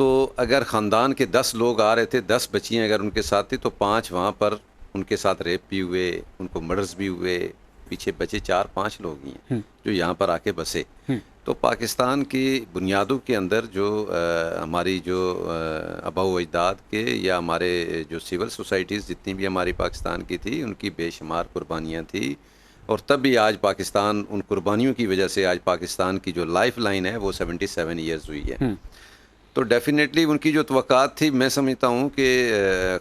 تو اگر خاندان کے 10 لوگ آ رہے تھے، 10 بچیاں اگر ان کے ساتھ تھی تو 5 وہاں پر ان کے ساتھ ریپ بھی ہوئے، ان کو مرڈرز بھی ہوئے، پیچھے بچے 4-5 لوگ ہی ہیں جو یہاں پر آ کے بسے. تو پاکستان کی بنیادوں کے اندر جو ہماری جو آباء و اجداد کے یا ہمارے جو سول سوسائٹیز جتنی بھی ہماری پاکستان کی تھی ان کی بے شمار قربانیاں تھیں، اور تب بھی آج پاکستان ان قربانیوں کی وجہ سے آج پاکستان کی جو لائف لائن ہے وہ 77 ایئرز ہوئی ہے. تو ڈیفینیٹلی ان کی جو توقعات تھی، میں سمجھتا ہوں کہ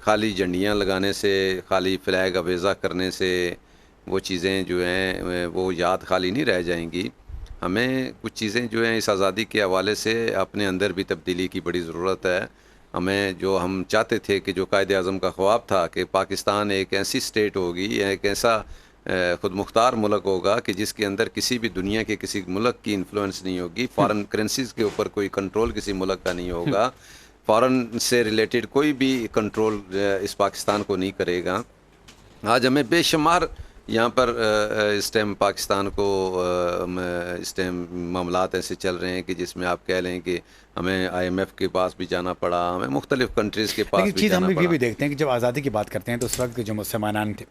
خالی جھنڈیاں لگانے سے، خالی فلیگ ابیزا کرنے سے وہ چیزیں جو ہیں وہ یاد خالی نہیں رہ جائیں گی. ہمیں کچھ چیزیں جو ہیں اس آزادی کے حوالے سے اپنے اندر بھی تبدیلی کی بڑی ضرورت ہے. ہمیں جو ہم چاہتے تھے کہ جو قائد اعظم کا خواب تھا کہ پاکستان ایک ایسی سٹیٹ ہوگی، ایک ایسا خود مختار ملک ہوگا کہ جس کے اندر کسی بھی دنیا کے کسی ملک کی انفلوئنس نہیں ہوگی، فارن کرنسیز کے اوپر کوئی کنٹرول کسی ملک کا نہیں ہوگا، فارن سے ریلیٹڈ کوئی بھی کنٹرول اس پاکستان کو نہیں کرے گا. آج ہمیں بے شمار یہاں پر اس ٹائم پاکستان کو اس ٹائم معاملات ایسے چل رہے ہیں کہ جس میں آپ کہہ لیں کہ ہمیں IMF کے پاس بھی جانا پڑا، ہمیں مختلف کنٹریز کے پاس بھی جانا پڑا. ہم بھی دیکھتے ہیں کہ جب آزادی کی بات کرتے ہیں تو اس وقت جو مسلمانان تھے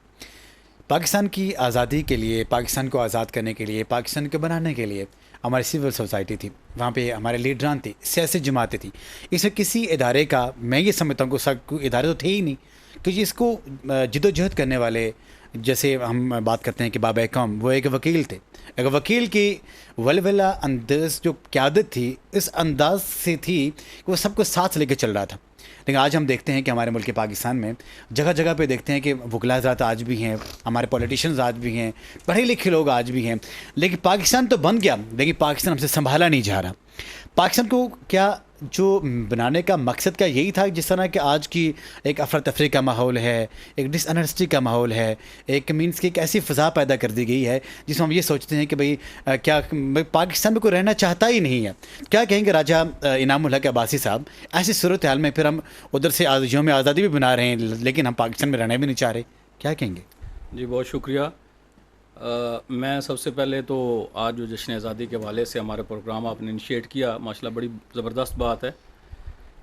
پاکستان کی آزادی کے لیے، پاکستان کو آزاد کرنے کے لیے، پاکستان کو بنانے کے لیے ہماری سول سوسائٹی تھی، وہاں پہ ہمارے لیڈران تھے، سیاسی جماعتیں تھیں. اس میں کسی ادارے کا میں یہ سمجھتا ہوں کہ کوئی ادارے تو تھے ہی نہیں کہ جس کو جد و جہد کرنے والے، جیسے ہم بات کرتے ہیں کہ بابا قوم وہ ایک وکیل تھے. ایک وکیل کی ولولہ انداز جو قیادت تھی اس انداز سے تھی کہ وہ سب کو ساتھ لے کے چل رہا تھا. لیکن آج ہم دیکھتے ہیں کہ ہمارے ملک پاکستان میں جگہ جگہ پہ دیکھتے ہیں کہ وکلا حضرات آج بھی ہیں، ہمارے پولیٹیشینز آج بھی ہیں، پڑھے لکھے لوگ آج بھی ہیں، لیکن پاکستان تو بن گیا لیکن پاکستان ہم سے سنبھالا نہیں جا رہا. پاکستان کو کیا جو بنانے کا مقصد کا یہی تھا جس طرح کہ آج کی ایک افراتفری کا ماحول ہے، ایک ڈس انرسٹی کا ماحول ہے، ایک مینس کی ایک ایسی فضا پیدا کر دی گئی ہے جس میں ہم یہ سوچتے ہیں کہ بھئی کیا پاکستان میں کوئی رہنا چاہتا ہی نہیں ہے. کیا کہیں گے راجہ انعام الحق عباسی صاحب ایسی صورتحال میں؟ پھر ہم ادھر سے یوم آزادی بھی بنا رہے ہیں لیکن ہم پاکستان میں رہنا بھی نہیں چاہ رہے، کیا کہیں گے؟ جی بہت شکریہ. میں سب سے پہلے تو آج جو جشن آزادی کے حوالے سے ہمارے پروگرام آپ نے انیشیٹ کیا، ماشاءاللہ بڑی زبردست بات ہے.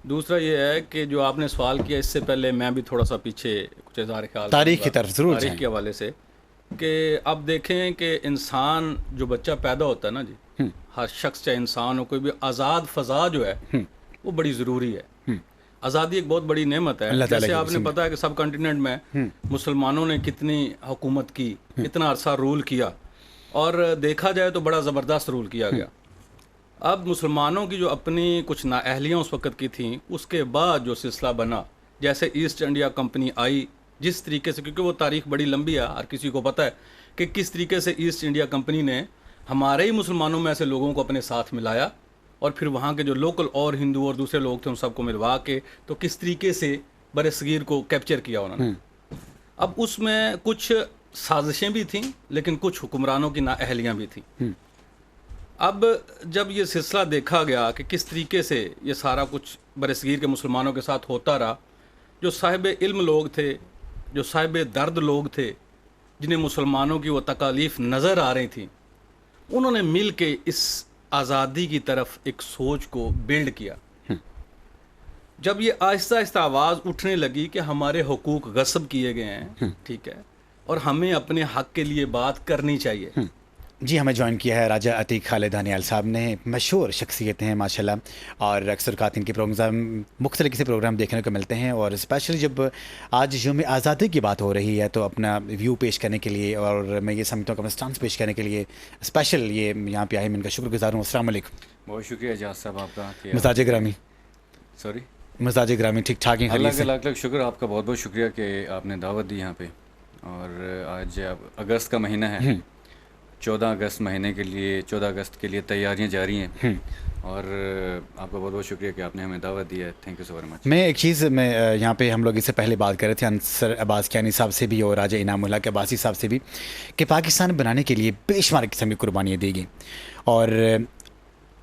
دوسرا یہ ہے کہ جو آپ نے سوال کیا اس سے پہلے میں بھی تھوڑا سا پیچھے کچھ اظہار خیال تاریخ کی طرف ضرور تاریخ کے حوالے سے کہ اب دیکھیں کہ انسان جو بچہ پیدا ہوتا ہے نا جی، ہر شخص چاہے انسان ہو کوئی بھی، آزاد فضا جو ہے وہ بڑی ضروری ہے. آزادی ایک بہت بڑی نعمت ہے. جیسے آپ نے پتا ہے کہ سب کنٹیننٹ میں مسلمانوں نے کتنی حکومت کی، کتنا عرصہ رول کیا، اور دیکھا جائے تو بڑا زبردست رول کیا گیا. اب مسلمانوں کی جو اپنی کچھ نااہلیاں اس وقت کی تھیں، اس کے بعد جو سلسلہ بنا، جیسے ایسٹ انڈیا کمپنی آئی، جس طریقے سے، کیونکہ وہ تاریخ بڑی لمبی ہے، ہر کسی کو پتہ ہے کہ کس طریقے سے ایسٹ انڈیا کمپنی نے ہمارے ہی مسلمانوں میں ایسے لوگوں کو اپنے ساتھ ملایا، اور پھر وہاں کے جو لوکل اور ہندو اور دوسرے لوگ تھے ان سب کو ملوا کے تو کس طریقے سے بر صغیر کو کیپچر کیا انہوں نے. اب اس میں کچھ سازشیں بھی تھیں لیکن کچھ حکمرانوں کی نااہلیاں بھی تھیں. اب جب یہ سلسلہ دیکھا گیا کہ کس طریقے سے یہ سارا کچھ بر صغیر کے مسلمانوں کے ساتھ ہوتا رہا، جو صاحب علم لوگ تھے، جو صاحب درد لوگ تھے، جنہیں مسلمانوں کی وہ تکالیف نظر آ رہی تھیں، انہوں نے مل کے اس آزادی کی طرف ایک سوچ کو بلڈ کیا. جب یہ آہستہ آہستہ آواز اٹھنے لگی کہ ہمارے حقوق غصب کیے گئے ہیں، ٹھیک ہے، اور ہمیں اپنے حق کے لیے بات کرنی چاہیے. جی ہمیں جوائن کیا ہے راجہ عتیق خالد دانیال صاحب نے، مشہور شخصیت ہیں ماشاءاللہ، اور اکثر ان کے پروگرام مختلف کسی پروگرام دیکھنے کو ملتے ہیں، اور اسپیشلی جب آج یوم آزادی کی بات ہو رہی ہے تو اپنا ویو پیش کرنے کے لیے، اور میں یہ سمجھتا ہوں کہ اپنا اسٹانس پیش کرنے کے لیے اسپیشل یہ یہاں پہ آئے، میں ان کا شکر گزار ہوں. السلام علیکم. بہت شکریہ اجاز صاحب آپ کا. مزاج گرامی، سوری مزاج گرامی ٹھیک ٹھاک ہیں؟ اللہ کا لاکھ لاکھ شکر، آپ کا بہت بہت شکریہ کہ آپ نے دعوت دی یہاں پہ. اور آج اگست کا مہینہ ہے، 14 اگست مہینے کے لیے، 14 اگست کے لیے تیاریاں جاری ہیں، اور آپ کا بہت بہت شکریہ کہ آپ نے ہمیں دعوت دی ہے. Thank you so very much. میں ایک چیز میں یہاں پہ ہم لوگ اس سے پہلے بات کر رہے تھے انصر عباس کیانی صاحب سے بھی اور راجہ انعام الحق عباسی صاحب سے بھی کہ پاکستان بنانے کے لیے بے شمار قسم کی قربانیاں دی گئیں، اور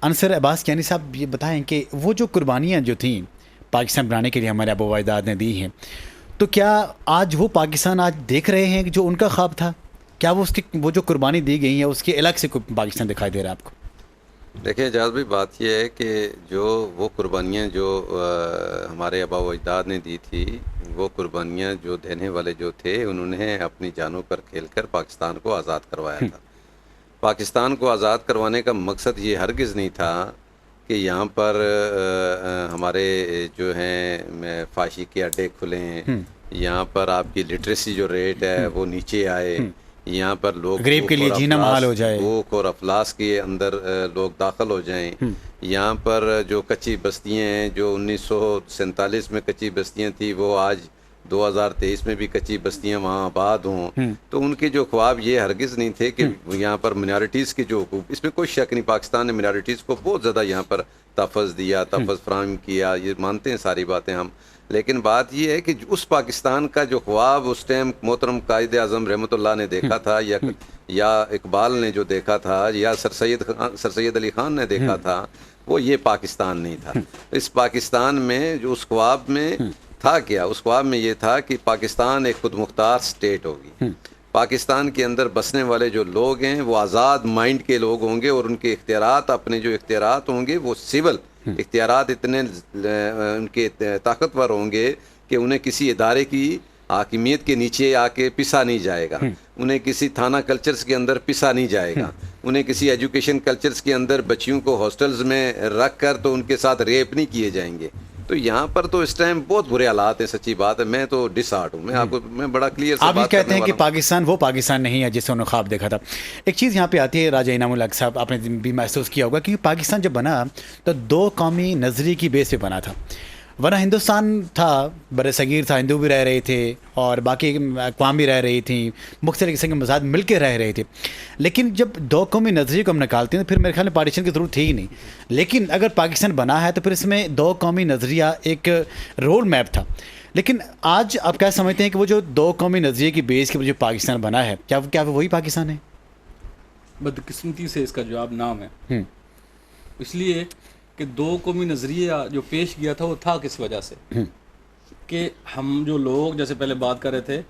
انصر عباس کیانی صاحب یہ بتائیں کہ وہ جو قربانیاں جو تھیں پاکستان بنانے کے لیے ہمارے آباء و اجداد نے دی ہیں، تو کیا آج وہ پاکستان آج دیکھ رہے ہیں جو ان کا خواب تھا؟ کیا وہ اس کی وہ جو قربانی دی گئی ہے اس کے الگ سے کوئی پاکستان دکھائی دے رہا ہے آپ کو؟ دیکھیں اعجاز بھائی، بات یہ ہے کہ جو وہ قربانیاں جو ہمارے آبا و اجداد نے دی تھی، وہ قربانیاں جو دینے والے جو تھے، انہوں نے اپنی جانوں پر کھیل کر پاکستان کو آزاد کروایا تھا۔ پاکستان کو آزاد کروانے کا مقصد یہ ہرگز نہیں تھا کہ یہاں پر ہمارے جو ہیں فحاشی کے اڈے کھلیں، یہاں پر آپ کی لٹریسی جو ریٹ ہے وہ نیچے آئے، یہاں پر لوگ غریب کے لیے جینا محال ہو جائے، بھوک اور افلاس کے اندر لوگ داخل ہو جائیں۔ یہاں پر جو کچی بستیاں ہیں، جو 1947 میں کچی بستیاں تھیں، وہ آج 2023 میں بھی کچی بستیاں وہاں آباد ہوں، تو ان کے جو خواب یہ ہرگز نہیں تھے کہ یہاں پر منارٹیز کے جو حقوق، اس میں کوئی شک نہیں، پاکستان نے منارٹیز کو بہت زیادہ یہاں پر تحفظ دیا، تحفظ فراہم کیا، یہ مانتے ہیں ساری باتیں ہم، لیکن بات یہ ہے کہ اس پاکستان کا جو خواب اس ٹائم محترم قائد اعظم رحمۃ اللہ نے دیکھا تھا، یا اقبال نے جو دیکھا تھا، یا سر سید علی خان نے دیکھا تھا، وہ یہ پاکستان نہیں تھا۔ اس پاکستان میں جو اس خواب میں تھا کیا، اس خواب میں یہ تھا کہ پاکستان ایک خود مختار سٹیٹ ہوگی، پاکستان کے اندر بسنے والے جو لوگ ہیں وہ آزاد مائنڈ کے لوگ ہوں گے، اور ان کے اختیارات، اپنے جو اختیارات ہوں گے وہ سول اختیارات اتنے ان کے طاقتور ہوں گے کہ انہیں کسی ادارے کی حاکمیت کے نیچے آ کے پسا نہیں جائے گا، انہیں کسی تھانہ کلچرز کے اندر پسا نہیں جائے گا، انہیں کسی ایجوکیشن کلچرز کے اندر بچیوں کو ہاسٹلز میں رکھ کر تو ان کے ساتھ ریپ نہیں کیے جائیں گے۔ تو یہاں پر تو اس ٹائم بہت برے حالات ہیں، سچی بات ہے، میں تو ڈس ہارٹ ہوں، میں بڑا کلیئر سے آپ یہ بات کہتے کرنے ہیں کہ والا ہوں۔ پاکستان وہ پاکستان نہیں ہے جسے انہوں نے خواب دیکھا تھا۔ ایک چیز یہاں پہ آتی ہے راجہ انعام الحق صاحب، آپ نے بھی محسوس کیا ہوگا کہ پاکستان جب بنا تو دو قومی نظریے کی بیس پہ بنا تھا، ورنہ ہندوستان تھا، بر صغیر تھا، ہندو بھی رہ رہے تھے اور باقی اقوام بھی رہ رہی تھیں، مختلف قسم کے مذاہب مل کے رہ رہے تھے، لیکن جب دو قومی نظریے کو ہم نکالتے ہیں تو پھر میرے خیال میں پارٹیشن کی ضرورت تھی ہی نہیں۔ لیکن اگر پاکستان بنا ہے تو پھر اس میں دو قومی نظریہ ایک رول میپ تھا، لیکن آج آپ کیا سمجھتے ہیں کہ وہ جو دو قومی نظریے کی بیس کے جو پاکستان بنا ہے، کیا وہی پاکستان ہے؟ بدقسمتی سے اس کا جواب نام ہے، اس لیے کہ دو قومی نظریہ جو پیش کیا تھا وہ تھا کس وجہ سے کہ ہم جو لوگ جیسے پہلے بات کر رہے تھے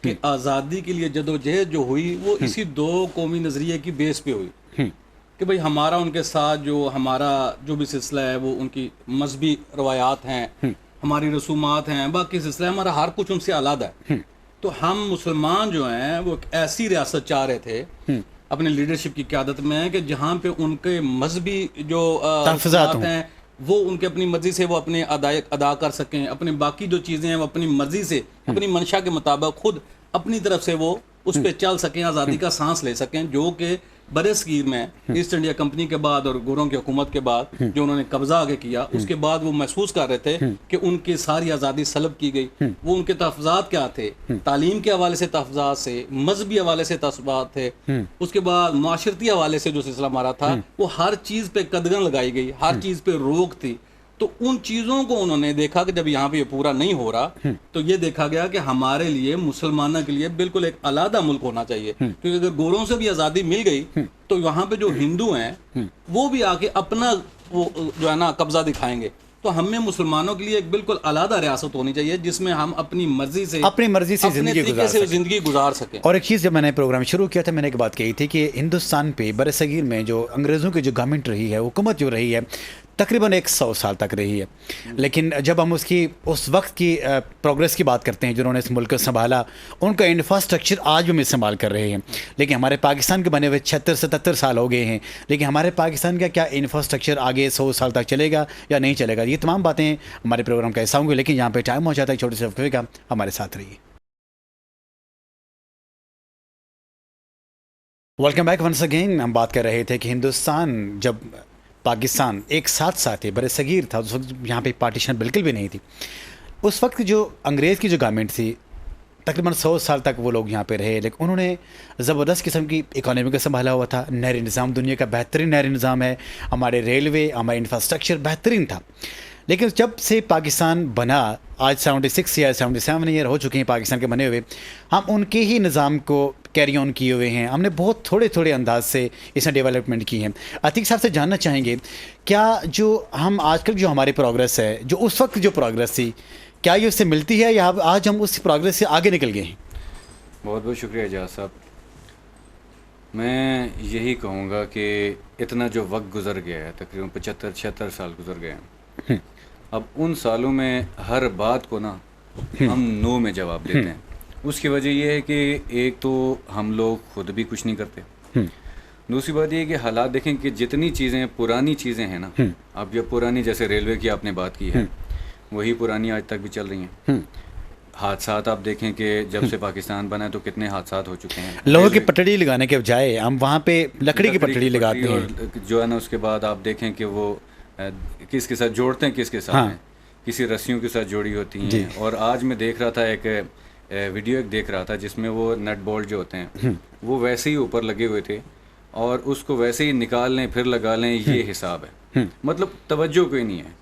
کہ آزادی کے لیے جدوجہد جو ہوئی وہ اسی دو قومی نظریے کی بیس پہ ہوئی کہ بھئی ہمارا ان کے ساتھ ہمارا جو بھی سلسلہ ہے وہ ان کی مذہبی روایات ہیں، ہماری رسومات ہیں، باقی سلسلہ ہمارا ہر کچھ ان سے علیحدہ ہے۔ تو ہم مسلمان جو ہیں وہ ایک ایسی ریاست چاہ رہے تھے اپنے لیڈرشپ کی قیادت میں کہ جہاں پہ ان کے مذہبی جو تحفظات ہیں وہ ان کے اپنی مرضی سے وہ اپنے ادا کر سکیں، اپنے باقی جو چیزیں ہیں وہ اپنی مرضی سے اپنی منشا کے مطابق خود اپنی طرف سے وہ اس پہ چل سکیں، آزادی کا سانس لے سکیں، جو کہ برے صغیر میں ایسٹ انڈیا کمپنی کے بعد اور گوروں کی حکومت کے بعد جو انہوں نے قبضہ آگے کیا، اس کے بعد وہ محسوس کر رہے تھے کہ ان کی ساری آزادی سلب کی گئی۔ وہ ان کے تحفظات کیا تھے؟ تعلیم کے حوالے سے تحفظات سے، مذہبی حوالے سے تحفظات تھے، اس کے بعد معاشرتی حوالے سے جو سلسلہ ہمارا تھا وہ ہر چیز پہ قدغن لگائی گئی، ہر چیز پہ روک تھی۔ تو ان چیزوں کو انہوں نے دیکھا کہ جب یہاں پہ یہ پورا نہیں ہو رہا تو یہ دیکھا گیا کہ ہمارے لیے مسلمانوں کے لیے بالکل ایک علیحدہ ملک ہونا چاہیے، کیونکہ اگر گوروں سے بھی آزادی مل گئی تو یہاں پہ جو ہندو ہیں وہ بھی آ کے اپنا وہ جو ہے نا قبضہ دکھائیں گے۔ تو ہمیں مسلمانوں کے لیے ایک بالکل علیحدہ ریاست ہونی چاہیے جس میں ہم اپنی مرضی سے زندگی گزار سکیں۔ اور ایک چیز جب میں نے پروگرام شروع کیا تھا میں نے ایک بات کہی تھی کہ ہندوستان پہ بر صغیر میں جو انگریزوں کی جو گورنمنٹ رہی ہے، حکومت جو رہی ہے، تقریباً 100 سال تک رہی ہے، لیکن جب ہم اس وقت کی پروگریس کی بات کرتے ہیں جنہوں نے اس ملک کو سنبھالا، ان کا انفراسٹرکچر آج بھی ہم استعمال کر رہے ہیں، لیکن ہمارے پاکستان کے بنے ہوئے 76-77 سال ہو گئے ہیں، لیکن ہمارے پاکستان کا کیا انفراسٹرکچر آگے 100 سال تک چلے گا یا نہیں چلے گا؟ یہ تمام باتیں ہمارے پروگرام کا حصہ ہوں گے، لیکن یہاں پہ ٹائم ہو جاتا ہے چھوٹے سے وقفے کا، ہمارے ساتھ رہیے۔ Welcome back once again. ہم بات کر رہے تھے کہ ہندوستان جب پاکستان ایک ساتھ تھے، بر صغیر تھا، اس وقت یہاں پہ پارٹیشن بالکل بھی نہیں تھی، اس وقت جو انگریز کی جو گورنمنٹ تھی تقریباً 100 سال تک وہ لوگ یہاں پہ رہے، لیکن انہوں نے زبردست قسم کی اکانومی کو سنبھالا ہوا تھا، نہری نظام دنیا کا بہترین نہری نظام ہے، ہمارے ریلوے، ہمارا انفراسٹرکچر بہترین تھا، لیکن جب سے پاکستان بنا، آج 76 یا 77 ایئر ہو چکے ہیں پاکستان کے بنے ہوئے، ہم ان کے ہی نظام کو کیری آن کیے ہوئے ہیں، ہم نے بہت تھوڑے انداز سے اس میں ڈیولپمنٹ کی ہے۔ عتیق صاحب سے جاننا چاہیں گے کیا جو ہم آج کل جو ہماری پروگریس ہے، جو اس وقت جو پروگریس تھی، کیا یہ اس سے ملتی ہے یا آج ہم اس پروگریس سے آگے نکل گئے ہیں؟ بہت بہت شکریہ اعجاز صاحب۔ میں یہی کہوں گا کہ اتنا جو وقت گزر گیا ہے، تقریباً 75-76 سال گزر گئے ہیں، اب ان سالوں میں ہر بات کو نا ہم نو میں جواب دیتے ہیں. اس کی وجہ یہ ہے کہ ایک تو ہم لوگ خود بھی کچھ نہیں کرتے، دوسری بات یہ ہے کہ حالات دیکھیں کہ جتنی چیزیں پرانی چیزیں ہیں نا، اب یہ پرانی جیسے ریلوے کی آپ نے بات کی ہے، وہی پرانی آج تک بھی چل رہی ہیں. حادثات آپ دیکھیں کہ جب سے پاکستان بنا ہے تو کتنے حادثات ہو چکے ہیں. لوہے کی پٹڑی لگانے کے بجائے ہم وہاں پہ لکڑی کی پٹڑی لگاتے ہیں. اور جو ہے نا اس کے بعد آپ دیکھیں کہ وہ کس کے ساتھ جوڑتے ہیں، کس کے ساتھ ہیں، کسی رسیوں کے ساتھ جوڑی ہوتی ہیں. اور آج میں دیکھ رہا تھا ایک ویڈیو ایک دیکھ رہا تھا جس میں وہ نٹ بولٹ جو ہوتے ہیں وہ ویسے ہی اوپر لگے ہوئے تھے اور اس کو ویسے ہی نکال لیں پھر لگا لیں، یہ حساب ہے. مطلب توجہ کوئی نہیں ہے.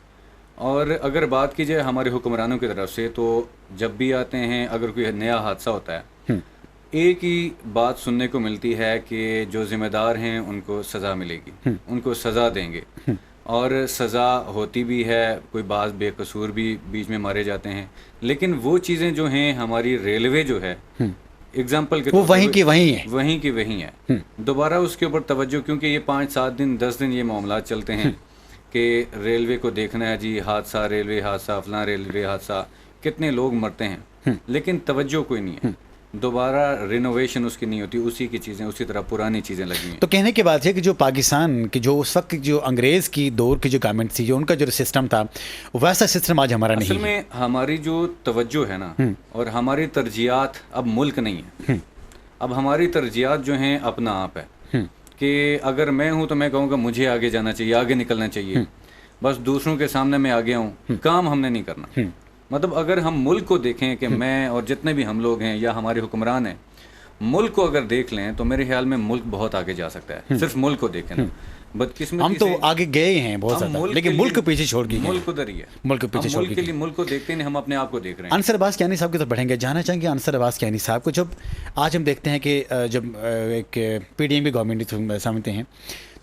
اور اگر بات کی جائے ہمارے حکمرانوں کی طرف سے تو جب بھی آتے ہیں اگر کوئی نیا حادثہ ہوتا ہے ایک ہی بات سننے کو ملتی ہے کہ جو ذمہ دار ہیں ان کو سزا ملے گی، ان کو سزا دیں گے. اور سزا ہوتی بھی ہے، کوئی بعض بے قصور بھی بیچ میں مارے جاتے ہیں. لیکن وہ چیزیں جو ہیں ہماری ریلوے جو ہے اگزامپل کے وہ وہیں کی وہیں ہے، وہیں کی وہیں ہے. دوبارہ اس کے اوپر توجہ، کیونکہ یہ 5-7 دن 10 دن یہ معاملات چلتے ہیں کہ ریلوے کو دیکھنا ہے جی، حادثہ ریلوے حادثہ، فلاں ریلوے حادثہ، کتنے لوگ مرتے ہیں لیکن توجہ کوئی نہیں ہے. دوبارہ رینوویشن اس کی نہیں ہوتی، اسی کی چیزیں اسی طرح پرانی چیزیں لگی ہیں. تو کہنے کی بات ہے کہ جو پاکستان کی جو اس وقت جو انگریز کی دور کی جو گورنمنٹ تھی، جو ان کا جو سسٹم تھا، ویسا سسٹم آج ہمارا نہیں ہے. اصل میں ہماری جو توجہ ہے نا اور ہماری ترجیحات اب ملک نہیں ہے. اب ہماری ترجیحات جو ہیں اپنا آپ ہے کہ اگر میں ہوں تو میں کہوں گا مجھے آگے جانا چاہیے، آگے نکلنا چاہیے. بس دوسروں کے سامنے میں آگے ہوں، کام ہم نے نہیں کرنا. مطلب اگر ہم ملک کو دیکھیں کہ میں اور جتنے بھی ہم لوگ ہیں یا ہمارے حکمران ہیں، ملک کو اگر دیکھ لیں تو میرے خیال میں ملک بہت آگے جا سکتا ہے. صرف ملک کو دیکھیں نا، بدقسمتی ہم تو سے آگے گئے ہیں بہت زیادہ، لیکن ملک کو پیچھے چھوڑ کے ملک ادھر ہی ہے. ملک کو پیچھے چھوڑ ملک کے لیے ملک کو دیکھتے نہیں، ہم اپنے آپ کو دیکھ رہے ہیں. انصر عباس کیانی صاحب کی طرف بڑھیں گے. جانا چاہیں گے انصر عباس کیانی صاحب کو. جب آج ہم دیکھتے ہیں کہ جب ایک پی ڈی ایم کی گورنمنٹ سمجھتے ہیں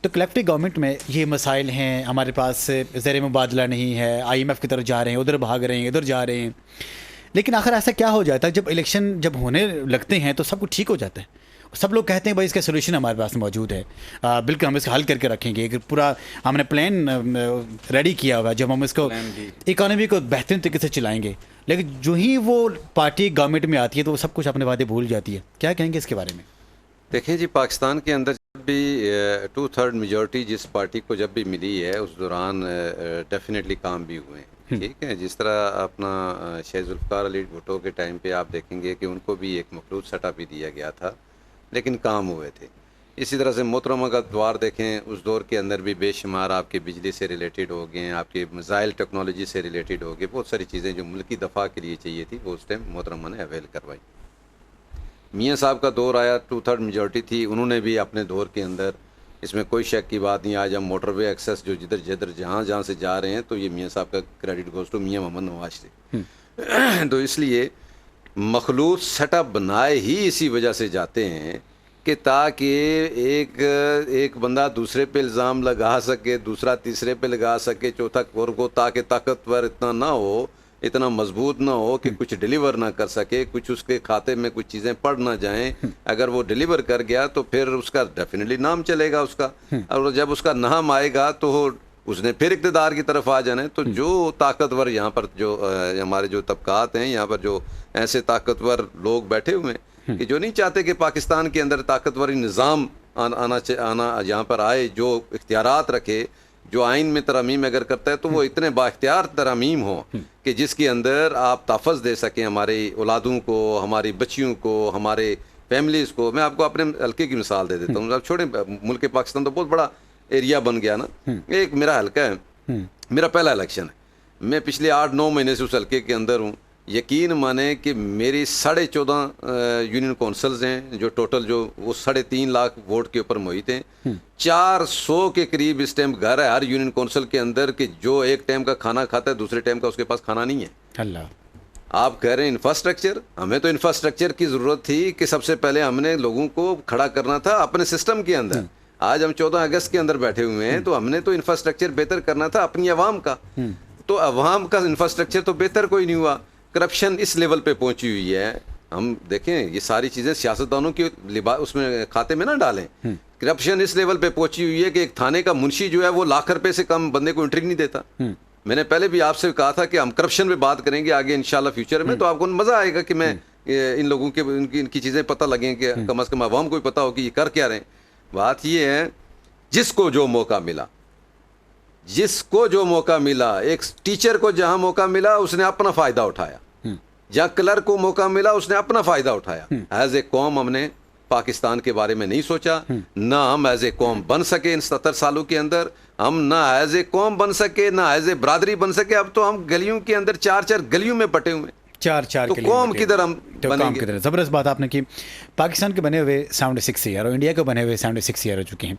تو کلیکٹو گورنمنٹ میں یہ مسائل ہیں، ہمارے پاس زیر مبادلہ نہیں ہے، آئی ایم ایف کی طرف جا رہے ہیں، ادھر بھاگ رہے ہیں، ادھر جا رہے ہیں. لیکن آخر ایسا کیا ہو جاتا ہے جب الیکشن جب ہونے لگتے ہیں تو سب کچھ ٹھیک ہو جاتا ہے؟ سب لوگ کہتے ہیں بھائی اس کا سولوشن ہمارے پاس موجود ہے، بالکل ہم اس کا حل کر کے رکھیں گے، کہ پورا ہم نے پلان ریڈی کیا ہوا ہے جب ہم اس کو اکانومی کو بہترین طریقے سے چلائیں گے. لیکن جو ہی وہ پارٹی گورنمنٹ میں آتی ہے تو وہ سب کچھ اپنے وعدے بھول جاتی ہے. کیا کہیں گے اس کے بارے میں؟ دیکھیں جی، پاکستان کے اندر جب بھی 2/3 میجورٹی جس پارٹی کو جب بھی ملی ہے اس دوران ڈیفینیٹلی کام بھی ہوئے ہیں. ٹھیک ہے، جس طرح اپنا شیخ ذوالفقار علی بھٹو کے ٹائم پہ آپ دیکھیں گے کہ ان کو بھی ایک مخلوط سٹا بھی دیا گیا تھا لیکن کام ہوئے تھے. اسی طرح سے محترمہ کا دوار دیکھیں، اس دور کے اندر بھی بے شمار آپ کے بجلی سے ریلیٹڈ ہو گئے ہیں، آپ کے میزائل ٹیکنالوجی سے ریلیٹڈ ہو گئے. بہت ساری چیزیں جو ملکی دفاع کے لیے چاہیے تھی وہ اس ٹائم محترمہ نے اویل کروائی. میاں صاحب کا دور آیا، 2/3 میجورٹی تھی، انہوں نے بھی اپنے دور کے اندر، اس میں کوئی شک کی بات نہیں. آج ہم موٹر وے ایکسیس جو جدھر جدھر جہاں سے جا رہے ہیں تو یہ میاں صاحب کا کریڈٹ گوز ٹو میاں محمد نواز سے. تو اس لیے مخلوط سیٹ اپ بنائے ہی اسی وجہ سے جاتے ہیں کہ تاکہ ایک بندہ دوسرے پہ الزام لگا سکے، دوسرا تیسرے پہ لگا سکے، چوتھا اور کو، تاکہ طاقتور اتنا نہ ہو، اتنا مضبوط نہ ہو کہ کچھ ڈیلیور نہ کر سکے، کچھ اس کے کھاتے میں کچھ چیزیں پڑ نہ جائیں. اگر وہ ڈیلیور کر گیا تو پھر اس کا ڈیفینیٹلی نام چلے گا اس کا، اور جب اس کا نام آئے گا تو اس نے پھر اقتدار کی طرف آ جانا ہے. تو جو طاقتور یہاں پر جو ہمارے جو طبقات ہیں یہاں پر، جو ایسے طاقتور لوگ بیٹھے ہوئے ہیں کہ جو نہیں چاہتے کہ پاکستان کے اندر طاقتوری نظام آنا یہاں پر آئے، جو اختیارات رکھے، جو آئین میں ترامیم اگر کرتا ہے تو وہ اتنے با اختیار ترامیم ہوں کہ جس کے اندر آپ تحفظ دے سکیں ہماری اولادوں کو، ہماری بچیوں کو، ہمارے فیملیز کو. میں آپ کو اپنے حلقے کی مثال دے دیتا ہوں. آپ چھوڑیں، ملک پاکستان تو بہت بڑا ایریا بن گیا نا. ایک میرا حلقہ ہے، میرا پہلا الیکشن ہے، میں پچھلے 8-9 مہینے سے اس حلقے کے اندر ہوں. یقین مانیں کہ میری 14.5 یونین کونسلز ہیں جو ٹوٹل جو وہ 3.5 لاکھ ووٹ کے اوپر محیط ہیں. 400 کے قریب اس ٹائم گھر ہے ہر یونین کونسل کے اندر کہ جو ایک ٹائم کا کھانا کھاتا ہے دوسرے ٹائم کا اس کے پاس کھانا نہیں ہے. اللہ، آپ کہہ رہے ہیں انفراسٹرکچر، ہمیں تو انفراسٹرکچر کی ضرورت تھی کہ سب سے پہلے ہم نے لوگوں کو کھڑا کرنا تھا اپنے سسٹم کے اندر. آج ہم 14 اگست کے اندر بیٹھے ہوئے ہیں تو ہم نے تو انفراسٹرکچر بہتر کرنا تھا اپنی عوام کا. تو عوام کا انفراسٹرکچر تو بہتر کوئی نہیں ہوا. کرپشن اس لیول پہ پہنچی ہوئی ہے. ہم دیکھیں یہ ساری چیزیں سیاستدانوں کی اس میں کھاتے میں نہ ڈالیں. کرپشن اس لیول پہ پہنچی ہوئی ہے کہ ایک تھانے کا منشی جو ہے وہ ₹1,00,000 سے کم بندے کو انٹری نہیں دیتا. میں نے پہلے بھی آپ سے کہا تھا کہ ہم کرپشن پہ بات کریں گے آگے انشاءاللہ فیوچر میں, تو آپ کو مزہ آئے گا کہ میں ان لوگوں کے ان کی چیزیں پتہ لگیں کہ کم از کم عوام کو بھی پتہ ہو کہ یہ کر کیا رہے ہیں. بات یہ ہے جس کو جو موقع ملا, جس کو جو موقع ملا, ایک ٹیچر کو جہاں موقع ملا اس نے اپنا فائدہ اٹھایا, جہاں کلرک کو موقع ملا اس نے اپنا فائدہ اٹھایا. ایز اے قوم ہم نے پاکستان کے بارے میں نہیں سوچا, نہ ہم ایز اے قوم بن سکے ان 77 سالوں کے اندر, ہم نہ ایز اے قوم بن سکے نہ ایز اے برادری بن سکے. اب تو ہم گلیوں کے اندر 4 گلیوں میں بٹے ہوئے, چار تو قوم کدھر ہم بنیں گے. زبردست بات آپ نے کی. پاکستان کے بنے ہوئے 76 ایئر اور انڈیا کے بنے ہوئے 76 ایئر ہو چکے ہیں.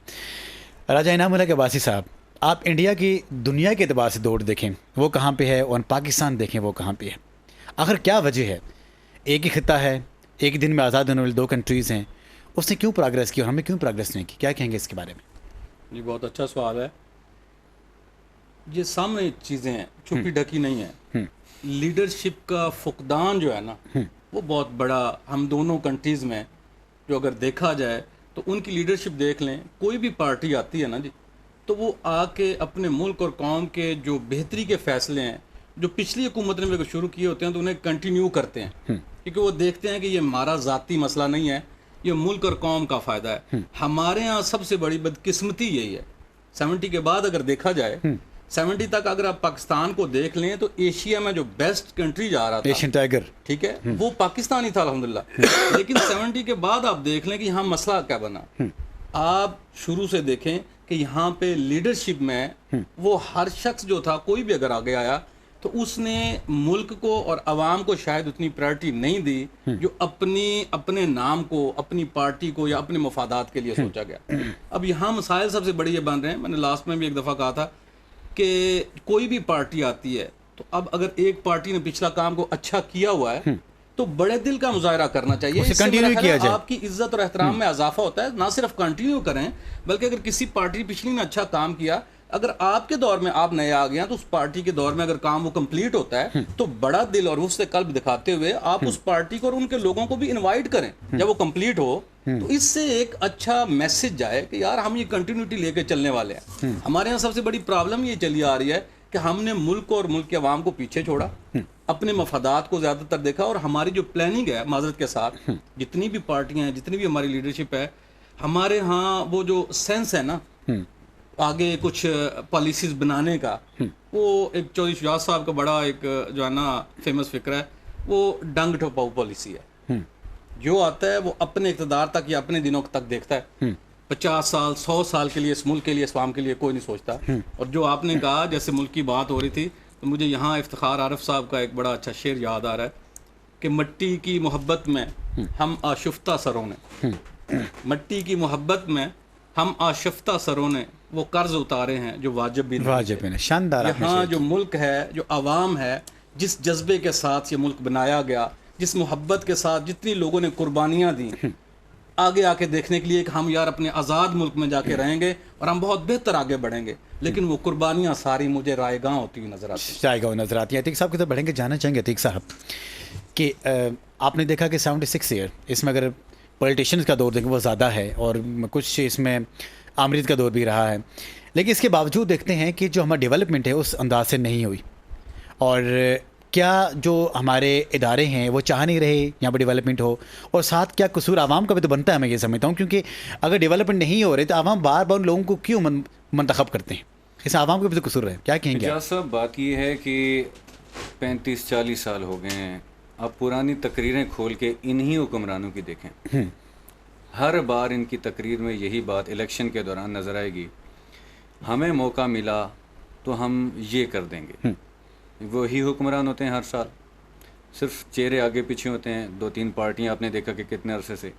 راجہ انعام اللہ کے عباسی صاحب, آپ انڈیا کی دنیا کے اعتبار سے دوڑ دیکھیں وہ کہاں پہ ہے, اور پاکستان دیکھیں وہ کہاں پہ ہے. آخر کیا وجہ ہے؟ ایک ہی خطہ ہے, ایک ہی دن میں آزاد ہونے والی 2 کنٹریز ہیں, اس نے کیوں پروگریس کی اور ہم نے کیوں پروگریس نہیں کی؟ کیا کہیں گے اس کے بارے میں؟ جی بہت اچھا سوال ہے. یہ سامنے چیزیں ہیں, چھپی ڈھکی نہیں ہیں. لیڈرشپ کا فقدان جو ہے نا وہ بہت بڑا ہم دونوں کنٹریز میں, جو اگر دیکھا جائے تو ان کی لیڈرشپ دیکھ لیں, کوئی بھی پارٹی آتی ہے نا جی, تو وہ آ کے اپنے ملک اور قوم کے جو بہتری کے فیصلے ہیں جو پچھلی حکومت نے شروع کیے ہوتے ہیں تو انہیں کنٹینیو کرتے ہیں, کیونکہ وہ دیکھتے ہیں کہ یہ ہمارا ذاتی مسئلہ نہیں ہے, یہ ملک اور قوم کا فائدہ ہے. ہمارے ہاں سب سے بڑی بدقسمتی یہی ہے. 70 کے بعد اگر دیکھا جائے, 70 تک اگر آپ پاکستان کو دیکھ لیں تو ایشیا میں جو بیسٹ کنٹری جا رہا تھا, ایشین ٹائیگر, ٹھیک ہے, وہ پاکستان ہی تھا الحمدللہ. لیکن 70 کے بعد آپ دیکھ لیں کہ یہاں مسئلہ کیا بنا. آپ شروع سے دیکھیں کہ یہاں پہ لیڈرشپ میں وہ ہر شخص جو تھا, کوئی بھی اگر آگے آیا تو اس نے ملک کو اور عوام کو شاید اتنی پرائرٹی نہیں دی جو اپنے نام کو, اپنی پارٹی کو یا اپنے مفادات کے لیے سوچا گیا. اب یہاں مسائل سب سے بڑے یہ بن رہے ہیں, میں نے لاسٹ میں بھی ایک دفعہ کہا تھا کہ کوئی بھی پارٹی آتی ہے تو اب اگر ایک پارٹی نے پچھلا کام کو اچھا کیا ہوا ہے تو بڑے دل کا مظاہرہ کرنا چاہیے, اس سے میرا خیال ہے آپ کی عزت اور احترام میں اضافہ ہوتا ہے. نہ صرف کنٹینیو کریں بلکہ اگر کسی پارٹی پچھلی نے اچھا کام کیا, اگر آپ کے دور میں آپ نئے آ گئے ہیں تو اس پارٹی کے دور میں اگر کام وہ کمپلیٹ ہوتا ہے تو بڑا دل اور وسع قلب دکھاتے ہوئے آپ اس پارٹی کو اور ان کے لوگوں کو بھی انوائٹ کریں جب وہ کمپلیٹ ہو, تو اس سے ایک اچھا میسج جائے کہ یار ہم یہ کنٹینیوٹی لے کے چلنے والے ہیں. ہمارے یہاں سب سے بڑی پرابلم یہ چلی آ رہی ہے کہ ہم نے ملک اور ملک کے عوام کو پیچھے چھوڑا, اپنے مفادات کو زیادہ تر دیکھا, اور ہماری جو پلاننگ ہے معذرت کے ساتھ, جتنی بھی پارٹیاں ہیں, جتنی بھی ہماری لیڈرشپ ہے, ہمارے ہاں وہ جو سینس ہے نا آگے کچھ پالیسیز بنانے کا, وہ ایک چودھری شجاعت صاحب کا بڑا ایک جو ہے نا فیمس فکر ہے, وہ ڈنگ ٹھپاؤ پالیسی ہے. جو آتا ہے وہ اپنے اقتدار تک یا اپنے دنوں تک دیکھتا ہے, 50 سال 100 سال کے لیے اس ملک کے لیے, اس عوام کے لیے کوئی نہیں سوچتا. اور جو آپ نے کہا جیسے ملک کی بات ہو رہی تھی, تو مجھے یہاں افتخار عارف صاحب کا ایک بڑا اچھا شعر یاد آ رہا ہے کہ مٹی کی محبت میں ہم آشفتہ سروں نے, مٹی کی محبت میں ہم آشفتہ سروں نے وہ قرض اتارے ہیں جو واجب بھی نہیں. شاندار. یہاں جو ملک ہے, جو عوام ہے, جس جذبے کے ساتھ یہ ملک بنایا گیا, جس محبت کے ساتھ جتنی لوگوں نے قربانیاں دیں آگے آ کے دیکھنے کے لیے کہ ہم یار اپنے آزاد ملک میں جا کے رہیں گے اور ہم بہت بہتر آگے بڑھیں گے, لیکن وہ قربانیاں ساری مجھے رائے گاں ہوتی ہوئی نظر آتی ہیں. رائے گاں نظر آتی ہیں. عتیق صاحب کی طرف بڑھیں گے, جانا چاہیں گے عتیق صاحب کہ آپ نے دیکھا کہ 76 ایئر, اس میں اگر پولیٹیشنز کا دور دیکھیں وہ زیادہ ہے اور کچھ اس میں آمریت کا دور بھی رہا ہے, لیکن اس کے باوجود دیکھتے ہیں کہ جو ہمارا ڈیولپمنٹ ہے اس انداز سے نہیں ہوئی. اور کیا جو ہمارے ادارے ہیں وہ چاہ نہیں رہے یہاں پہ ڈیولپمنٹ ہو, اور ساتھ کیا قصور عوام کا بھی تو بنتا ہے, میں یہ سمجھتا ہوں, کیونکہ اگر ڈیولپمنٹ نہیں ہو رہی تو عوام بار بار لوگوں کو کیوں منتخب کرتے ہیں, اس عوام کا بھی تو قصور ہے. کیا کہیں گے صاحب؟ بات یہ ہے کہ 35-40 سال ہو گئے ہیں, آپ پرانی تقریریں کھول کے انہی حکمرانوں کی دیکھیں, ہر بار ان کی تقریر میں یہی بات الیکشن کے دوران نظر آئے گی, ہمیں موقع ملا تو ہم یہ کر دیں گے. وہی حکمران ہوتے ہیں ہر سال, صرف چہرے آگے پیچھے ہوتے ہیں, 2-3 پارٹیاں آپ نے دیکھا کہ کتنے عرصے سے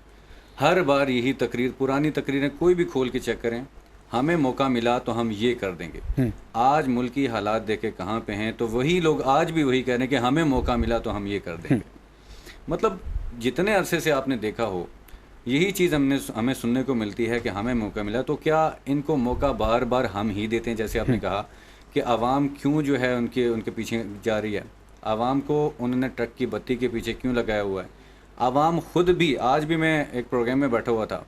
ہر بار یہی تقریر, پرانی تقریریں کوئی بھی کھول کے چیک کریں, ہمیں موقع ملا تو ہم یہ کر دیں گے. آج ملکی حالات دیکھے کہاں پہ ہیں, تو وہی لوگ آج بھی وہی کہہ رہے ہیں کہ ہمیں موقع ملا تو ہم یہ کر دیں گے. مطلب جتنے عرصے سے آپ نے دیکھا ہو یہی چیز ہمیں سننے کو ملتی ہے کہ ہمیں موقع ملا. تو کیا ان کو موقع بار بار ہم ہی دیتے ہیں؟ جیسے آپ نے کہا کہ عوام کیوں جو ہے ان کے پیچھے جا رہی ہے, عوام کو انہوں نے ٹرک کی بتی کے پیچھے کیوں لگایا ہوا ہے, عوام خود بھی، آج بھی میں ایک پروگرام میں بیٹھا ہوا تھا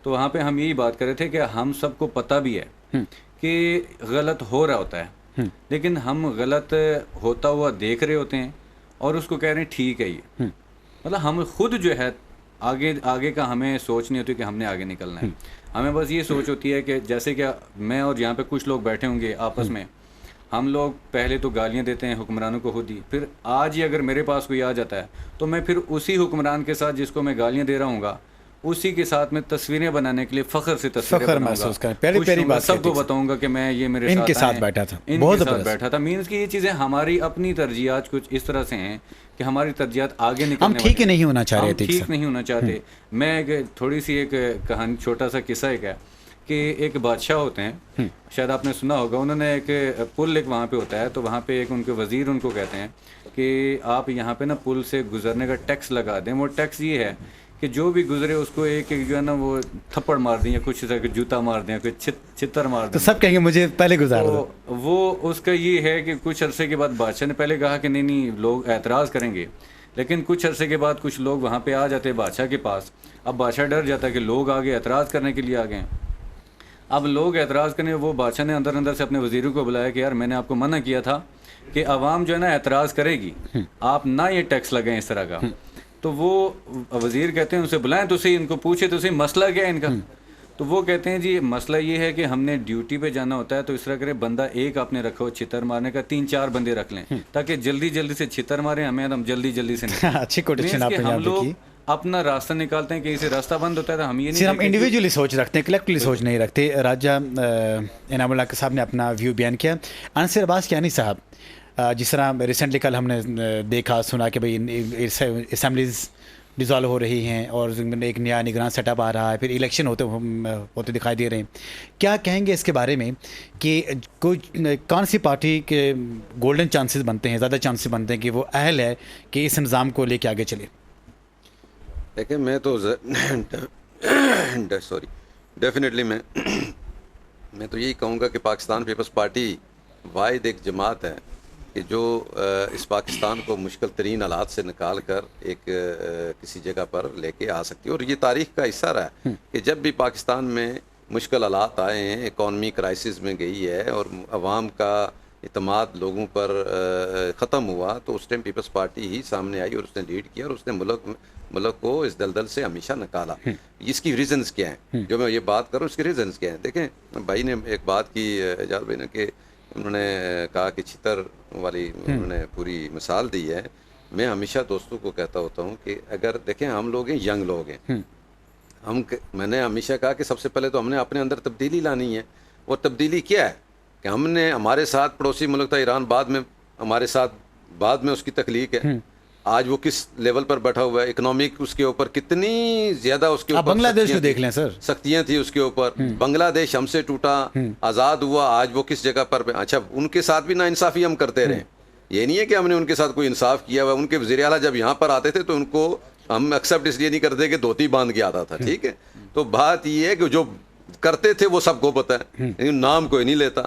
تو وہاں پہ ہم یہی بات کر رہے تھے کہ ہم سب کو پتہ بھی ہے کہ غلط ہو رہا ہوتا ہے، لیکن ہم غلط ہوتا ہوا دیکھ رہے ہوتے ہیں اور اس کو کہہ رہے ہیں ٹھیک ہے یہ، مطلب ہم خود جو ہے آگے کا ہمیں سوچ نہیں ہوتی کہ ہم نے آگے نکلنا ہے. ہمیں بس یہ سوچ ہوتی ہے کہ جیسے کہ میں اور یہاں پہ کچھ لوگ بیٹھے ہوں گے آپس میں، ہم لوگ پہلے تو گالیاں دیتے ہیں حکمرانوں کو خود ہی، پھر آج ہی اگر میرے پاس کوئی آ جاتا ہے تو میں پھر اسی حکمران کے ساتھ جس کو میں گالیاں دے رہا ہوں گا اسی کے ساتھ میں تصویریں بنانے کے لیے فخر سے تصویریں فخر بناؤں محسوس گا، کریں. پہلی خوش پہلی ہوں گا، بات سب کو کہتی تھی. بتاؤں گا کہ میں یہ میرے ان کے ساتھ آئے، بیٹھا تھا، ان بہت کے ساتھ زبردست. بیٹھا تھا. مینس کہ یہ چیزیں ہماری اپنی ترجیحات کچھ اس طرح سے ہیں کہ ہماری ترجیحات آگے نکلنے ہم ٹھیک نہیں ہونا چاہ رہے ہم تھے. ٹھیک نہیں ہونا چاہتے. میں تھوڑی سی ایک کہانی، چھوٹا سا قصہ ایک ہے کہ ایک بادشاہ ہوتے ہیں، شاید آپ نے سنا ہوگا، انہوں نے ایک پل ایک وہاں پہ ہوتا ہے تو وہاں پہ ایک ان کے وزیر ان کو کہتے ہیں کہ آپ یہاں پہ نا پل سے گزرنے کا ٹیکس لگا دیں. وہ ٹیکس یہ ہے کہ جو بھی گزرے اس کو ایک جو ہے نا وہ تھپڑ مار دیں یا کچھ جوتا مار دیں، کوئی چھتر مار تو دیں. سب کہیں گے مجھے پہلے گزار دو. تو وہ اس کا یہ ہے کہ کچھ عرصے کے بعد بادشاہ نے پہلے کہا کہ نہیں لوگ اعتراض کریں گے، لیکن کچھ عرصے کے بعد کچھ لوگ وہاں پہ آ جاتے ہیں بادشاہ کے پاس. اب بادشاہ ڈر جاتا ہے کہ لوگ آگے اعتراض کرنے کے لیے آ گئے ہیں. اب لوگ اعتراض کرنے، وہ بادشاہ نے اندر اندر سے اپنے وزیروں کو بلایا کہ یار میں نے آپ کو منع کیا تھا کہ عوام جو ہے نا اعتراض کرے گی، آپ نہ یہ ٹیکس لگائیں اس طرح کا. تو وہ وزیر کہتے ہیں ان سے بلائیں تو صحیح، ان کو پوچھے تو صحیح مسئلہ کیا ہے ان کا. تو وہ کہتے ہیں جی مسئلہ یہ ہے کہ ہم نے ڈیوٹی پہ جانا ہوتا ہے تو اس طرح کرے بندہ ایک آپ نے رکھو چھتر مارنے کا، 3-4 بندے رکھ لیں تاکہ جلدی جلدی سے چھتر ماریں ہمیں، ہم جلدی جلدی سے نکلیں. اچھی کوٹیشن آپ نے یہاں ہم پہ لوگ کی. اپنا راستہ نکالتے ہیں، کہیں سے راستہ بند ہوتا ہے تو ہم یہ صرف نہیں ہم انڈیویجولی سوچ رکھتے ہیں، کلیکٹلی سوچ نہیں رکھتے. راجہ انعام اللہ صاحب نے اپنا ویو بیان کیا. انصر عباس کیانی صاحب، جس طرح ریسنٹلی کل ہم نے دیکھا سنا کہ بھئی اسمبلیز ڈیزالو ہو رہی ہیں اور ایک نیا نگران سیٹ اپ آ رہا ہے، پھر الیکشن ہوتے دکھائی دے رہے ہیں. کیا کہیں گے اس کے بارے میں کہ کون سی پارٹی کے گولڈن چانسز بنتے ہیں، زیادہ چانسز بنتے ہیں کہ وہ اہل ہے کہ اس نظام کو لے کے آگے چلے؟ دیکھیں میں تو ڈیفینیٹلی میں تو یہی کہوں گا کہ پاکستان پیپلز پارٹی واحد ایک جماعت ہے کہ جو اس پاکستان کو مشکل ترین حالات سے نکال کر ایک کسی جگہ پر لے کے آ سکتی ہے. اور یہ تاریخ کا حصہ رہا ہے کہ جب بھی پاکستان میں مشکل حالات آئے ہیں، اکانومی کرائسس میں گئی ہے اور عوام کا اعتماد لوگوں پر ختم ہوا، تو اس ٹائم پیپلز پارٹی ہی سامنے آئی اور اس نے لیڈ کیا اور اس نے ملک کو اس دلدل سے ہمیشہ نکالا. اس کی ریزنز کیا ہیں؟ جو میں یہ بات کروں اس کے ریزنز کیا ہیں؟ دیکھیں بھائی نے ایک بات کی، اعجاز بھائی نے، کہ انہوں نے کہا کہ چھتر والی انہوں نے پوری مثال دی ہے. میں ہمیشہ دوستوں کو کہتا ہوتا ہوں کہ اگر دیکھیں ہم لوگ ہیں، ینگ لوگ ہیں، میں نے ہمیشہ کہا کہ سب سے پہلے تو ہم نے اپنے اندر تبدیلی لانی ہے. اور تبدیلی کیا ہے کہ ہم نے، ہمارے ساتھ پڑوسی ملک تھا ایران، بعد میں ہمارے ساتھ بعد میں اس کی تخلیق ہے. آج وہ کس لیول پر بیٹھا ہوا ہے، اکنامک اس کے اوپر کتنی زیادہ اس کے اوپر بنگلہ دیش کو دیکھ لیں سر، سختیاں تھیں اس کے اوپر. بنگلہ دیش ہم سے ٹوٹا، آزاد ہوا، آج وہ کس جگہ پر. اچھا ان کے ساتھ بھی نا انصافی ہم کرتے رہے، یہ نہیں ہے کہ ہم نے ان کے ساتھ کوئی انصاف کیا ہوا. ان کے وزیر اعلیٰ جب یہاں پر آتے تھے تو ان کو ہم ایکسیپٹ اس لیے نہیں کرتے کہ دھوتی باندھ کے آتا تھا، ٹھیک ہے. تو بات یہ ہے کہ جو کرتے تھے وہ سب کو پتہ ہے، نام کوئی نہیں لیتا.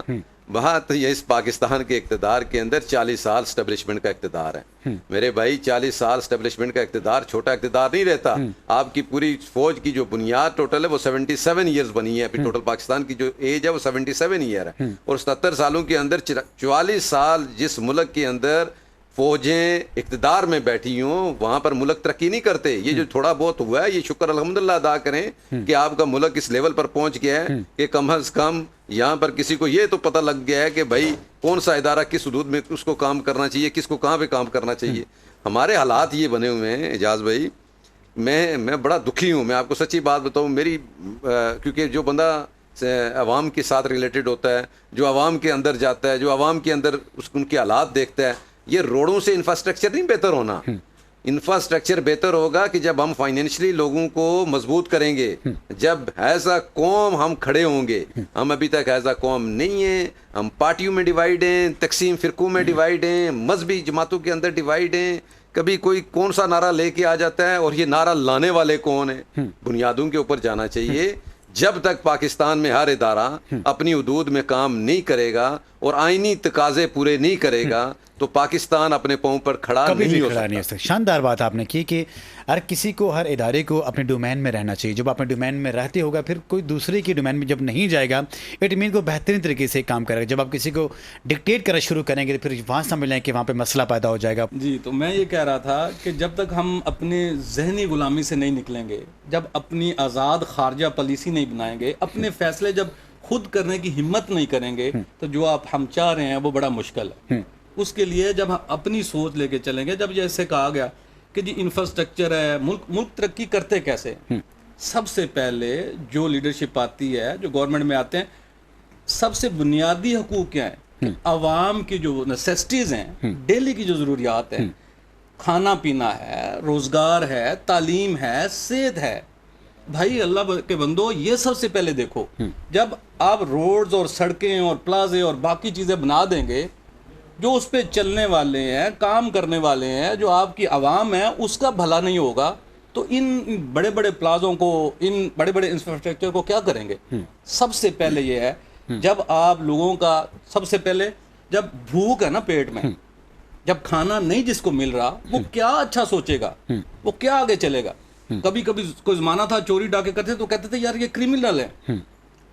بات یہ اس پاکستان کے اقتدار کے اندر 40 سال اسٹیبلشمنٹ کا اقتدار ہے میرے بھائی. 40 سال اسٹیبلشمنٹ کا اقتدار چھوٹا اقتدار نہیں رہتا. آپ کی پوری فوج کی جو بنیاد ٹوٹل ہے وہ 77 ایئرز بنی ہے. ٹوٹل پاکستان کی جو ایج ہے وہ 77 ایئر ہے. اور 77 سالوں کے اندر 44 سال جس ملک کے اندر فوجیں اقتدار میں بیٹھی ہوں وہاں پر ملک ترقی نہیں کرتے. یہ جو تھوڑا بہت ہوا ہے یہ شکر الحمدللہ ادا کریں کہ آپ کا ملک اس لیول پر پہنچ گیا ہے کہ کم از کم یہاں پر کسی کو یہ تو پتہ لگ گیا ہے کہ بھائی کون سا ادارہ کس حدود میں اس کو کام کرنا چاہیے، کس کو کہاں پہ کام کرنا چاہیے. ہمارے حالات یہ بنے ہوئے ہیں اعجاز بھائی. میں بڑا دکھی ہوں، میں آپ کو سچی بات بتاؤں. میری کیونکہ جو بندہ عوام کے ساتھ ریلیٹڈ ہوتا ہے، جو عوام کے اندر جاتا ہے، جو عوام کے اندر ان کے حالات دیکھتا ہے، یہ روڈوں سے انفراسٹرکچر نہیں بہتر ہونا. انفراسٹرکچر بہتر ہوگا کہ جب ہم فائنینشلی لوگوں کو مضبوط کریں گے، جب ایز اے قوم ہم کھڑے ہوں گے. ہم ابھی تک ایز اے قوم نہیں ہیں، ہم پارٹیوں میں ڈیوائیڈ ہیں، تقسیم فرقوں میں ڈیوائیڈ ہیں، مذہبی جماعتوں کے اندر ڈیوائیڈ ہیں. کبھی کوئی کون سا نعرہ لے کے آ جاتا ہے اور یہ نعرہ لانے والے کون ہیں. بنیادوں کے اوپر جانا چاہیے. جب تک پاکستان میں ہر ادارہ اپنی حدود میں کام نہیں کرے گا اور آئینی تقاضے پورے نہیں کرے گا، تو پاکستان اپنے پاؤں پر کھڑا کبھی نہیں بھی ہو کھڑا نہیں ہو سکتا. سکتا. شاندار بات آپ نے کی کہ ہر کسی کو, ہر ادارے کو اپنے ڈومین میں رہنا چاہیے. جب اپنے ڈومین میں رہتے ہوگا پھر کوئی دوسرے کی ڈومین میں جب نہیں جائے گا, اٹ مین کو بہترین طریقے سے کام کرے گا. جب آپ کسی کو ڈکٹیٹ کرنا شروع کریں گے تو پھر وہاں سمجھ لیں کہ وہاں پہ مسئلہ پیدا ہو جائے گا. جی, تو میں یہ کہہ رہا تھا کہ جب تک ہم اپنی ذہنی غلامی سے نہیں نکلیں گے, جب اپنی آزاد خارجہ پالیسی نہیں بنائیں گے, اپنے فیصلے جب خود کرنے کی ہمت نہیں کریں گے, تو جو ہم چاہ رہے ہیں وہ بڑا مشکل ہے. اس کے لیے جب ہم اپنی سوچ لے کے چلیں گے, جب جیسے کہا گیا کہ جی انفراسٹرکچر ہے, ملک ترقی کرتے کیسے, سب سے پہلے جو لیڈرشپ آتی ہے, جو گورنمنٹ میں آتے ہیں, سب سے بنیادی حقوق کیا ہیں؟ عوام کی جو نیسیسٹیز ہیں, ڈیلی کی جو ضروریات ہیں, کھانا پینا ہے, روزگار ہے, تعلیم ہے, صحت ہے. بھائی اللہ کے بندو, یہ سب سے پہلے دیکھو. جب آپ روڈز اور سڑکیں اور پلازے اور باقی چیزیں بنا دیں گے, جو اس پہ چلنے والے ہیں, کام کرنے والے ہیں, جو آپ کی عوام ہے, اس کا بھلا نہیں ہوگا, تو ان بڑے بڑے پلازوں کو, ان بڑے بڑے انفراسٹرکچر کو کیا کریں گے؟ سب سے پہلے یہ ہے, جب آپ لوگوں کا, سب سے پہلے جب بھوک ہے نا پیٹ میں, جب کھانا نہیں جس کو مل رہا, وہ کیا اچھا سوچے گا, وہ کیا آگے چلے گا. کبھی کبھی کوئی زمانہ تھا چوری ڈاکے کرتے تو کہتے تھے یار یہ کرمنل ہے.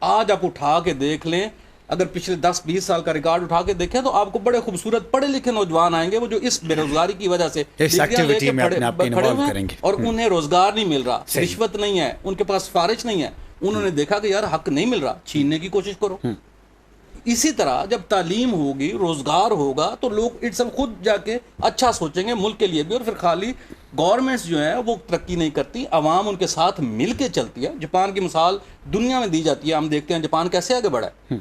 آج آپ اٹھا کے دیکھ لیں, اگر پچھلے 10-20 سال کا ریکارڈ اٹھا کے دیکھیں تو آپ کو بڑے خوبصورت پڑھے لکھے نوجوان آئیں گے, وہ جو اس بے روزگاری کی وجہ سے اس ایکٹیویٹی میں اپنے آپ کو انوالو کریں گے, اور انہیں روزگار نہیں مل رہا, رشوت نہیں ہے, ان کے پاس سفارش نہیں ہے, انہوں نے دیکھا کہ یار حق نہیں مل رہا, چھیننے کی کوشش کرو. اسی طرح جب تعلیم ہوگی, روزگار ہوگا, تو لوگ اٹ سب خود جا کے اچھا سوچیں گے ملک کے لیے بھی. اور پھر خالی گورنمنٹس جو ہیں وہ ترقی نہیں کرتی, عوام ان کے ساتھ مل کے چلتی ہے. جاپان کی مثال دنیا میں دی جاتی ہے, ہم دیکھتے ہیں جاپان کیسے آگے بڑھا ہے.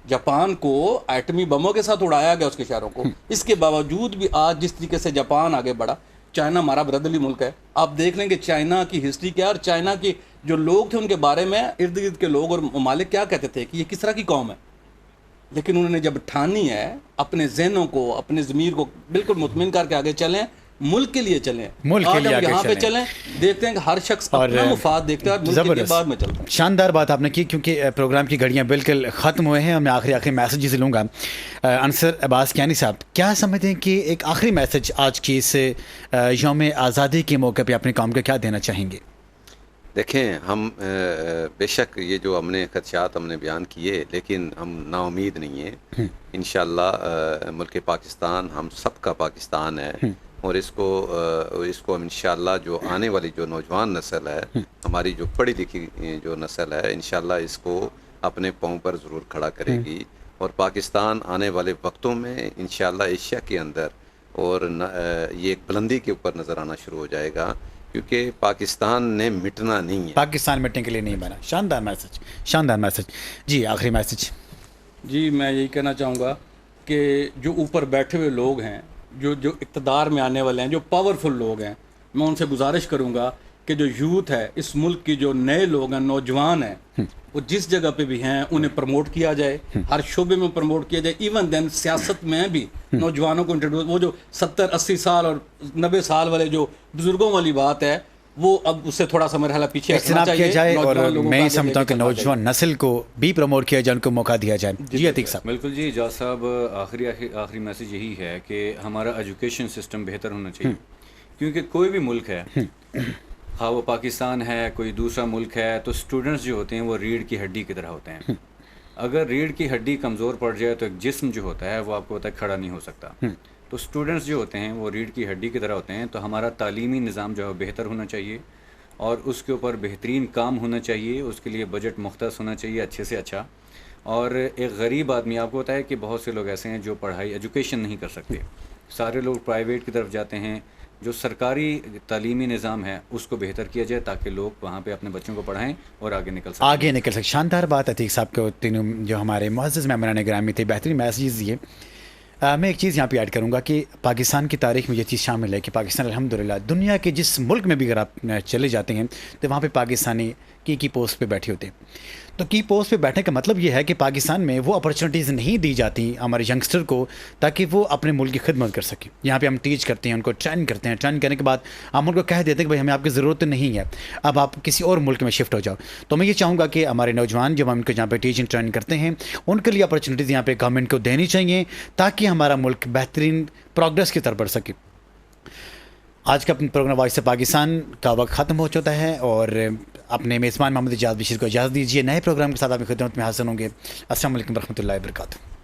جاپان کو ایٹمی بموں کے ساتھ اڑایا گیا اس کے شہروں کو, اس کے باوجود بھی آج جس طریقے سے جاپان آگے بڑھا. چائنا ہمارا برادری ملک ہے, آپ دیکھ لیں کہ چائنا کی ہسٹری کیا, اور چائنا کی جو لوگ تھے ان کے بارے میں ارد گرد کے لوگ اور ممالک کیا کہتے تھے کہ یہ کس طرح کی قوم ہے. لیکن انہوں نے جب ٹھانی ہے, اپنے ذہنوں کو, اپنے ضمیر کو بالکل مطمئن کر کے آگے چلیں, ملک کے لیے چلیں. ملک کے لیے آج ہم یہاں پہ چلیں, دیکھتے ہیں کہ ہر شخص اپنا مفاد دیکھتا ہے, ملک کے لیے بعد میں چلتا ہے. شاندار بات آپ نے کی, کیونکہ پروگرام کی گھڑیاں بالکل ختم ہوئے ہیں. میں آخری میسیجز لوں گا. انصر عباس کیانی صاحب, کیا سمجھتے ہیں کہ ایک آخری میسیج آج کی اس یوم آزادی کے موقع پہ اپنے قوم کو کیا دینا چاہیں گے؟ دیکھیں, ہم بے شک یہ جو ہم نے خدشات ہم نے بیان کیے, لیکن ہم نا امید نہیں ہیں. انشاءاللہ ملک پاکستان ہم سب کا پاکستان ہے, اور اس کو ہم انشاءاللہ جو آنے والی جو نوجوان نسل ہے, ہماری جو پڑھی لکھی جو نسل ہے, انشاءاللہ اس کو اپنے پاؤں پر ضرور کھڑا کرے گی. اور پاکستان آنے والے وقتوں میں انشاءاللہ ایشیا کے اندر اور یہ ایک بلندی کے اوپر نظر آنا شروع ہو جائے گا, کیونکہ پاکستان نے مٹنا نہیں ہے. پاکستان مٹنے کے لیے نہیں بنا. شاندار میسج, شاندار میسج. جی آخری میسج. جی میں یہی کہنا چاہوں گا کہ جو اوپر بیٹھے ہوئے لوگ ہیں, جو اقتدار میں آنے والے ہیں, جو پاورفل لوگ ہیں, میں ان سے گزارش کروں گا کہ جو یوتھ ہے اس ملک کی, جو نئے لوگ ہیں, نوجوان ہیں, وہ جس جگہ پہ بھی ہیں انہیں پروموٹ کیا جائے, ہر شعبے میں پروموٹ کیا جائے. ایون دین سیاست میں بھی نوجوانوں کو انٹروڈیوس, وہ جو 70-80 سال اور 90 سال والے جو بزرگوں والی بات ہے, وہ اب اس سے تھوڑا سا مرحلہ پیچھے اجتناب کیا جائے, اور میں یہ سمجھتا ہوں کہ نوجوان نسل کو بھی پروموٹ کیا جائے, ان کو موقع دیا جائے. جی عتیق صاحب. بالکل جی, اعجاز صاحب, آخری میسیج یہی ہے کہ ہمارا ایجوکیشن سسٹم بہتر ہونا چاہیے. کیونکہ کوئی بھی ملک ہے, ہاں وہ پاکستان ہے, کوئی دوسرا ملک ہے, تو اسٹوڈنٹس جو ہوتے ہیں وہ ریڑھ کی ہڈی کی طرح ہوتے ہیں. اگر ریڑھ کی ہڈی کمزور پڑ جائے تو ایک جسم جو ہوتا ہے وہ آپ کو پتہ ہے کھڑا نہیں ہو سکتا. تو اسٹوڈنٹس جو ہوتے ہیں وہ ریڑھ کی ہڈی کی طرح ہوتے ہیں. تو ہمارا تعلیمی نظام جو ہے بہتر ہونا چاہیے, اور اس کے اوپر بہترین کام ہونا چاہیے. اس کے لیے بجٹ مختص ہونا چاہیے اچھے سے اچھا. اور ایک غریب آدمی, آپ کو پتہ ہے کہ بہت سے لوگ ایسے ہیں جو پڑھائی ایجوکیشن نہیں کر سکتے, سارے لوگ پرائیویٹ کی طرف جاتے ہیں. جو سرکاری تعلیمی نظام ہے اس کو بہتر کیا جائے تاکہ لوگ وہاں پہ اپنے بچوں کو پڑھائیں اور آگے نکل سکیں. شاندار بات عتیق صاحب کو, تینوں جو ہمارے معزز مہمانان گرامی تھے, بہترین میسیجز دیے. میں ایک چیز یہاں پہ ایڈ کروں گا کہ پاکستان کی تاریخ میں یہ چیز شامل ہے کہ پاکستان الحمدللہ دنیا کے جس ملک میں بھی اگر آپ چلے جاتے ہیں تو وہاں پہ پاکستانی کی پوسٹ پہ بیٹھے ہوتے ہیں. تو کی پوسٹ پہ بیٹھنے کا مطلب یہ ہے کہ پاکستان میں وہ اپرچونیٹیز نہیں دی جاتی ہمارے ینگسٹر کو تاکہ وہ اپنے ملک کی خدمت کر سکیں. یہاں پہ ہم ٹیچ کرتے ہیں, ان کو ٹرین کرتے ہیں, ٹرین کرنے کے بعد ہم ان کو کہہ دیتے ہیں کہ بھائی ہمیں آپ کی ضرورت نہیں ہے, اب آپ کسی اور ملک میں شفٹ ہو جاؤ. تو میں یہ چاہوں گا کہ ہمارے نوجوان جب ہم ان کو جہاں پہ ٹیچنگ ٹریننگ کرتے ہیں ان کے لیے اپرچونیٹیز یہاں پہ گورنمنٹ کو دینی چاہیے تاکہ ہمارا ملک بہترین پروگرس کی طرف بڑھ سکے. آج کا پروگرام وائس پاکستان کا وقت ختم ہو چکا ہے اور اپنے میزبان محمد اجاز بشیر کو اجازت دیجیے. نئے پروگرام کے ساتھ آپ کی خدمت میں حاضر ہوں گے. السلام علیکم ورحمۃ اللہ وبرکاتہ.